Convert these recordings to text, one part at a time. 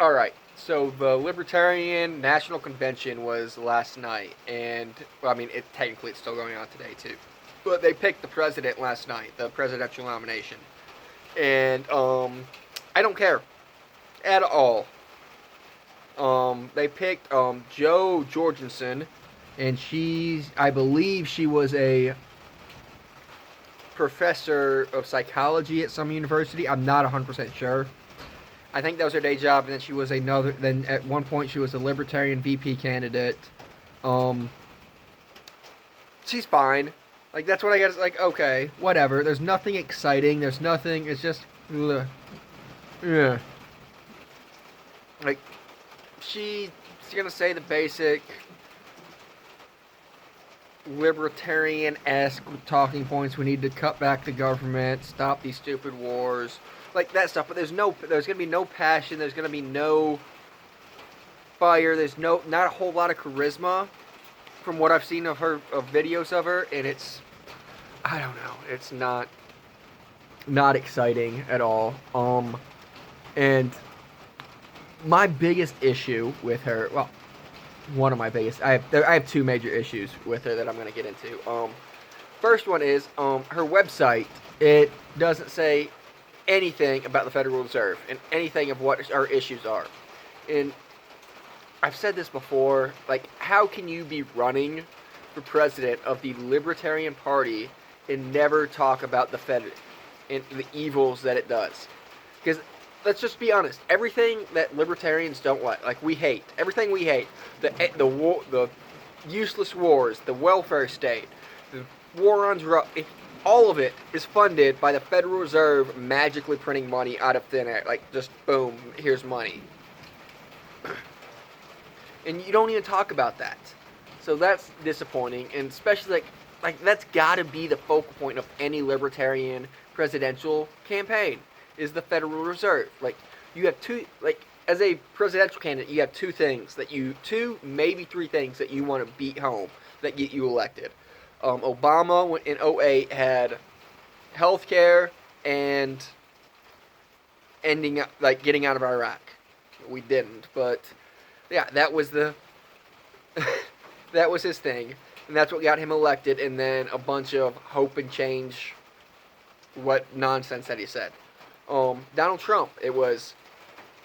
Alright, so the Libertarian National Convention was last night, and, well, I mean, technically it's still going on today, too. But they picked the president last night, the presidential nomination. And, I don't care. At all. They picked, Jo Jorgensen, and I believe she was a professor of psychology at some university. I'm not 100% sure. I think that was her day job, and then she was then at one point she was a Libertarian VP candidate. She's fine. Like, that's what I guess, like, okay, whatever. There's nothing exciting, there's nothing, it's just, ugh. Yeah. Like, she's gonna say the basic libertarian-esque talking points. We need to cut back the government, stop these stupid wars, like that stuff. But there's gonna be no passion. There's gonna be no fire. There's not a whole lot of charisma from what I've seen of videos of her, and I don't know. It's not exciting at all. And my biggest issue with her, well, one of my biggest, I have two major issues with her that I'm going to get into. First one is her website. It doesn't say anything about the Federal Reserve and anything of what our issues are. And I've said this before, like, how can you be running for president of the Libertarian Party and never talk about the Fed and the evils that it does? Because let's just be honest. Everything that libertarians don't like we hate. Everything we hate. The useless wars, the welfare state, the war on drugs, all of it is funded by the Federal Reserve magically printing money out of thin air. Like, just boom, here's money. And you don't even talk about that. So that's disappointing, and especially like that's got to be the focal point of any libertarian presidential campaign. Is the Federal Reserve. Like, you have as a presidential candidate, you have two, maybe three things that you want to beat home that get you elected. Obama in 2008 had health care and getting out of Iraq. We didn't, but yeah, that was that was his thing, and that's what got him elected, and then a bunch of hope and change, what nonsense that he said. Donald Trump, it was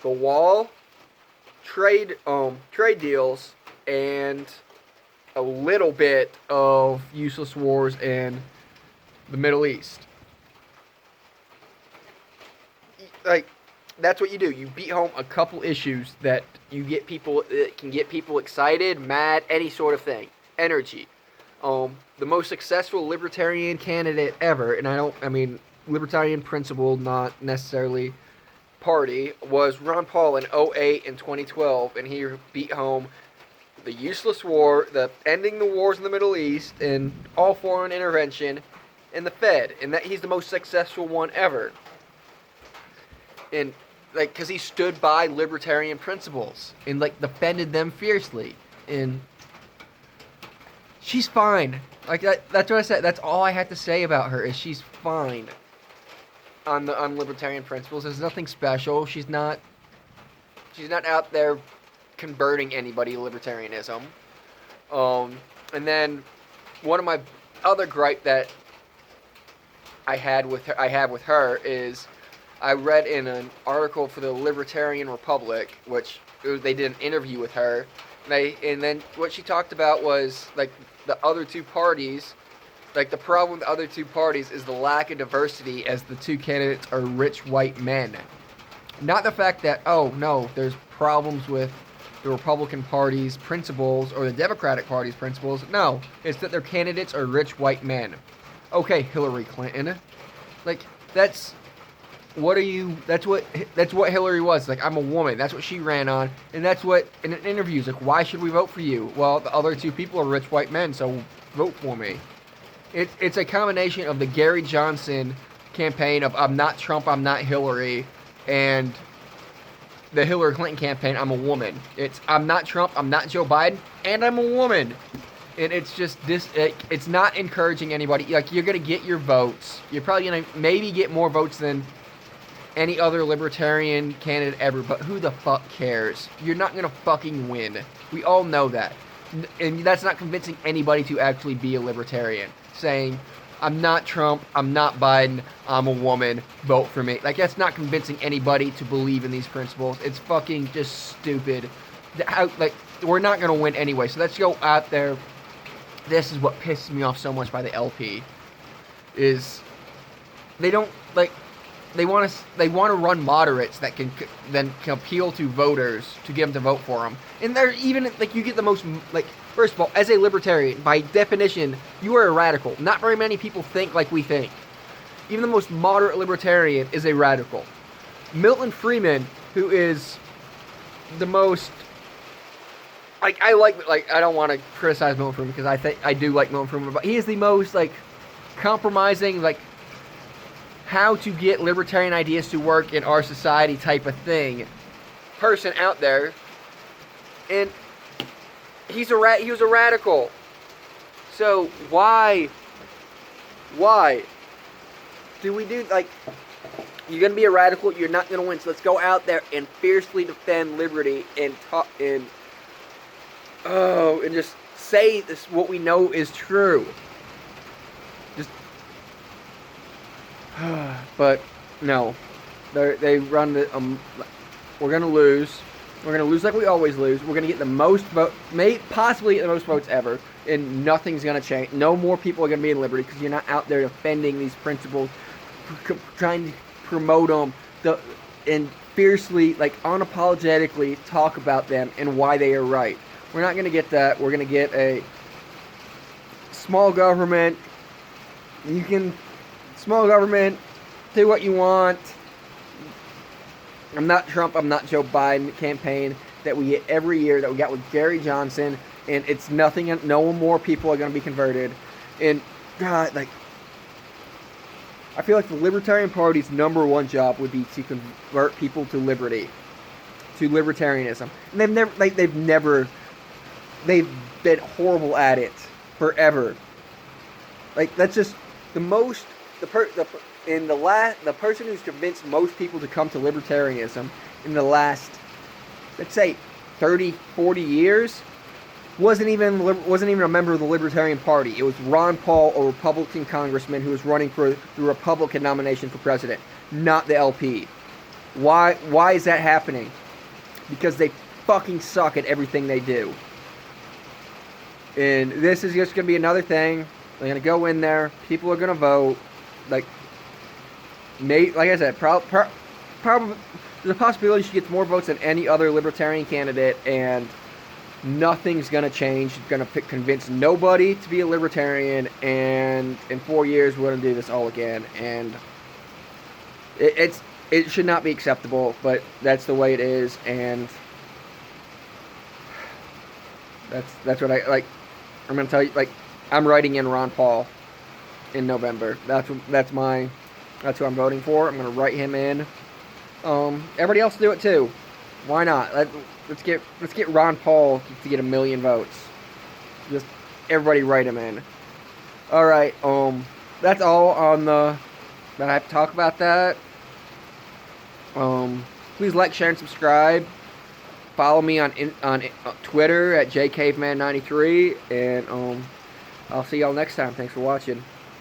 the wall, trade deals, and a little bit of useless wars in the Middle East. Like, that's what you do. You beat home a couple issues that can get people excited, mad, any sort of thing. Energy. The most successful libertarian candidate ever, and libertarian principle, not necessarily party, was Ron Paul in 2008 and 2012, and he beat home the useless war, the ending the wars in the Middle East, and all foreign intervention, and the Fed, and that he's the most successful one ever. And because he stood by libertarian principles and defended them fiercely, and she's fine. That's what I said. That's all I had to say about her is she's fine. On libertarian principles, there's nothing special. She's not out there converting anybody to libertarianism. And then one of my other gripe that I have with her is I read in an article for the Libertarian Republic, which they did an interview with her, and then what she talked about was the other two parties. The problem with the other two parties is the lack of diversity, as the two candidates are rich white men. Not the fact that, oh no, there's problems with the Republican Party's principles or the Democratic Party's principles. No, it's that their candidates are rich white men. Okay, Hillary Clinton. That's what Hillary was. I'm a woman. That's what she ran on, and that's what in an interview is why should we vote for you? Well, the other two people are rich white men, so vote for me. It's a combination of the Gary Johnson campaign of I'm not Trump, I'm not Hillary, and the Hillary Clinton campaign, I'm a woman. It's I'm not Trump, I'm not Joe Biden, and I'm a woman. And it's just it's not encouraging anybody. You're going to get your votes. You're probably going to maybe get more votes than any other libertarian candidate ever, but who the fuck cares? You're not gonna fucking win. We all know that. And that's not convincing anybody to actually be a libertarian. Saying, I'm not Trump, I'm not Biden, I'm a woman, vote for me. Like, that's not convincing anybody to believe in these principles. It's fucking just stupid. Like, we're not gonna win anyway, so let's go out there. This is what pisses me off so much by the LP. Is they don't, like, they want to run moderates that can appeal to voters to get them to vote for them. And they're even, like, you get the most, like, first of all, as a libertarian, by definition, you are a radical. Not very many people think like we think. Even the most moderate libertarian is a radical. Milton Friedman, who is the most, like, I don't want to criticize Milton Friedman because I do like Milton Friedman, but he is the most, like, compromising, like, how to get libertarian ideas to work in our society type of thing person out there. And he was a radical. So why do we do, like, you're gonna be a radical, you're not gonna win, so let's go out there and fiercely defend liberty and talk and just say this what we know is true. But no, they run the we're gonna lose. We're gonna lose like we always lose. We're gonna get the most vote, possibly get the most votes ever, and nothing's gonna change. No more people are gonna be in liberty because you're not out there defending these principles, trying to promote them, and fiercely, like, unapologetically talk about them and why they are right. We're not gonna get that. We're gonna get a small government. Small government, do what you want. I'm not Trump, I'm not Joe Biden campaign that we get every year that we got with Gary Johnson, and it's nothing, no more people are going to be converted. And God, like, I feel like the Libertarian Party's #1 job would be to convert people to liberty, to libertarianism. And they've been horrible at it forever. Like, that's just the most. The person who's convinced most people to come to libertarianism in the last, let's say, 30, 40 years wasn't even a member of the Libertarian Party. It was Ron Paul, a Republican congressman who was running for the Republican nomination for president, not the LP. Why is that happening? Because they fucking suck at everything they do. And this is just going to be another thing. They're going to go in there. People are going to vote. Like I said, probably there's a possibility she gets more votes than any other libertarian candidate, and nothing's going to change. She's going to convince nobody to be a libertarian, and in 4 years we're going to do this all again. And it should not be acceptable, but that's the way it is, and that's what I'm going to tell you. Like, I'm writing in Ron Paul in November. That's who I'm voting for. I'm gonna write him in. Everybody else do it too. Why not? Let's get Ron Paul to get 1 million votes. Just everybody write him in. All right. That's all on that I have to talk about that. Please like, share, and subscribe. Follow me on Twitter at jcaveman93, and I'll see y'all next time. Thanks for watching.